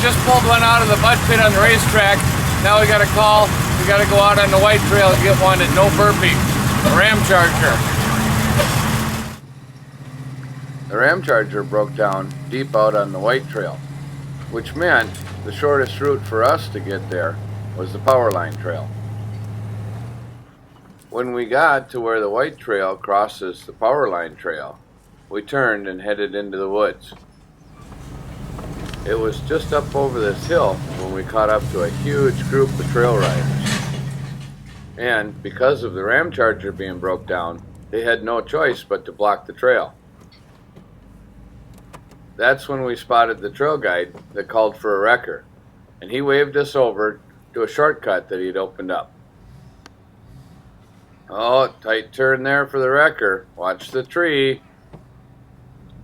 just pulled one out of the mud pit on the racetrack. Now we got a call. We got to go out on the white trail and get one at no burpee. A Ram Charger. The Ram Charger broke down deep out on the white trail, which meant the shortest route for us to get there was the power line trail. When we got to where the white trail crosses the power line trail, we turned and headed into the woods. It was just up over this hill when we caught up to a huge group of trail riders. And because of the Ram Charger being broke down, they had no choice but to block the trail. That's when we spotted the trail guide that called for a wrecker, and he waved us over to a shortcut that he'd opened up. Oh, tight turn there for the wrecker. Watch the tree.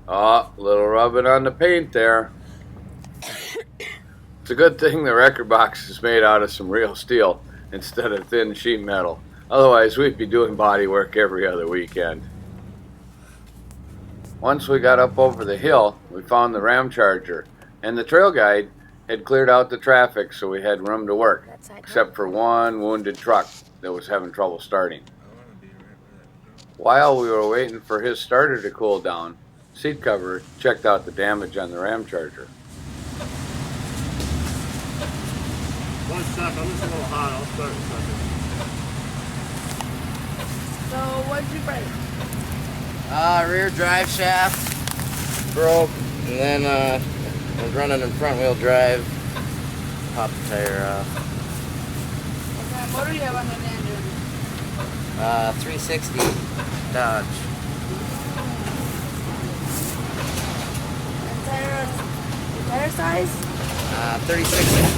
Oh, little rubbing on the paint there. It's a good thing the wrecker box is made out of some real steel instead of thin sheet metal. Otherwise, we'd be doing body work every other weekend. Once we got up over the hill, we found the Ram Charger, and the trail guide had cleared out the traffic so we had room to work, except for one wounded truck that was having trouble starting. While we were waiting for his starter to cool down, Seat Cover checked out the damage on the Ram Charger. One sec, I'm just a little hot. I'll start in a second. So, what'd you break? Rear drive shaft broke, and then I was running in front wheel drive, popped the tire off. What kind of motor do you have on the engine? 360 Dodge. And tire size? 36 inch.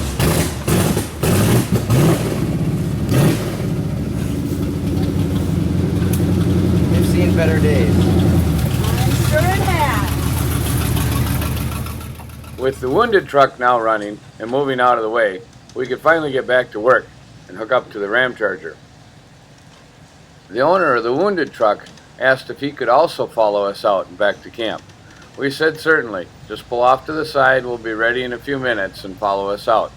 We've seen better days. I'm sure it has. With the wounded truck now running and moving out of the way, we could finally get back to work and hook up to the Ram Charger. The owner of the wounded truck asked if he could also follow us out and back to camp. We said certainly. Just pull off to the side, we'll be ready in a few minutes, and follow us out.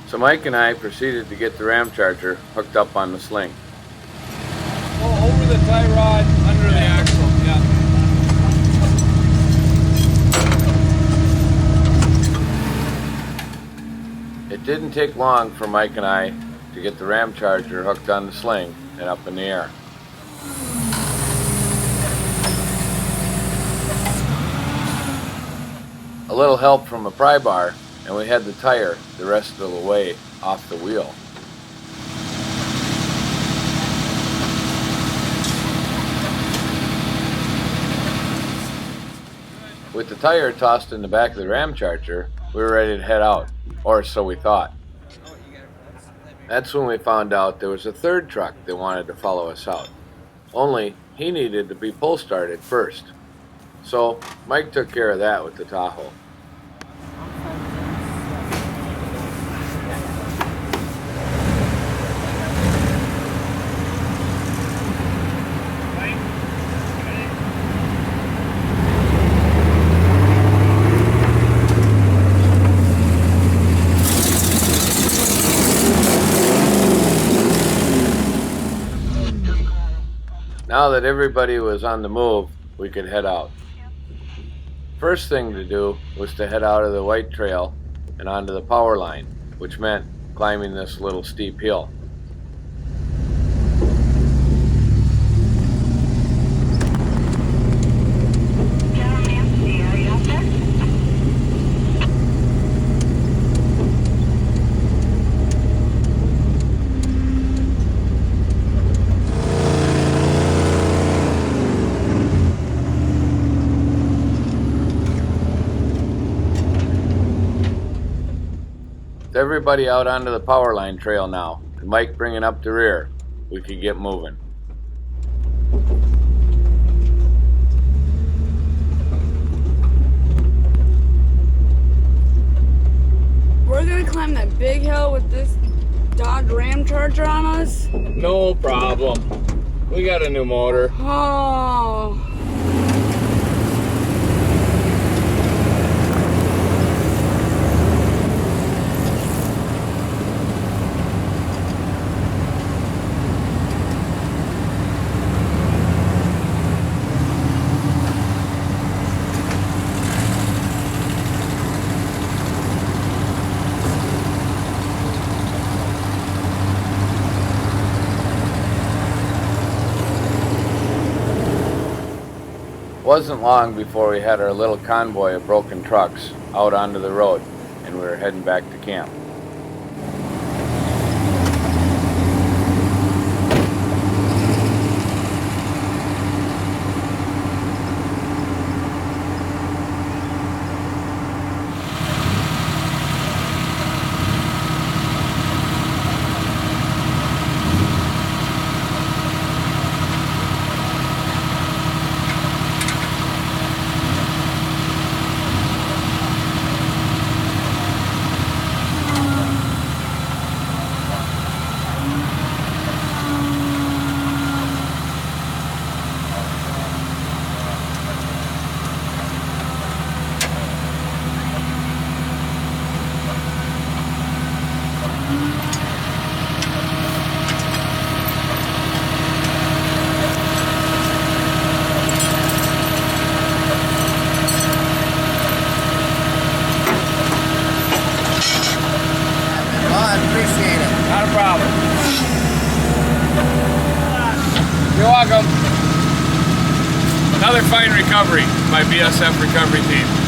So Mike and I proceeded to get the Ram Charger hooked up on the sling. Oh, over the tie rod, under the axle, yeah. It didn't take long for Mike and I to get the Ram Charger hooked on the sling and up in the air. A little help from a pry bar, and we had the tire the rest of the way off the wheel. With the tire tossed in the back of the Ram Charger, we were ready to head out, or so we thought. That's when we found out there was a third truck that wanted to follow us out. Only he needed to be pull started first. So Mike took care of that with the Tahoe. Now that everybody was on the move, we could head out. First thing to do was to head out of the white trail and onto the power line, which meant climbing this little steep hill. With everybody out onto the power line trail now, and Mike bringing up the rear, we could get moving. We're gonna climb that big hill with this Dodge Ram Charger on us? No problem. We got a new motor. Oh. wasn't long before we had our little convoy of broken trucks out onto the road, and we were heading back to camp. Well, I appreciate it. Not a problem. You're welcome. Another fine recovery by BSF recovery team.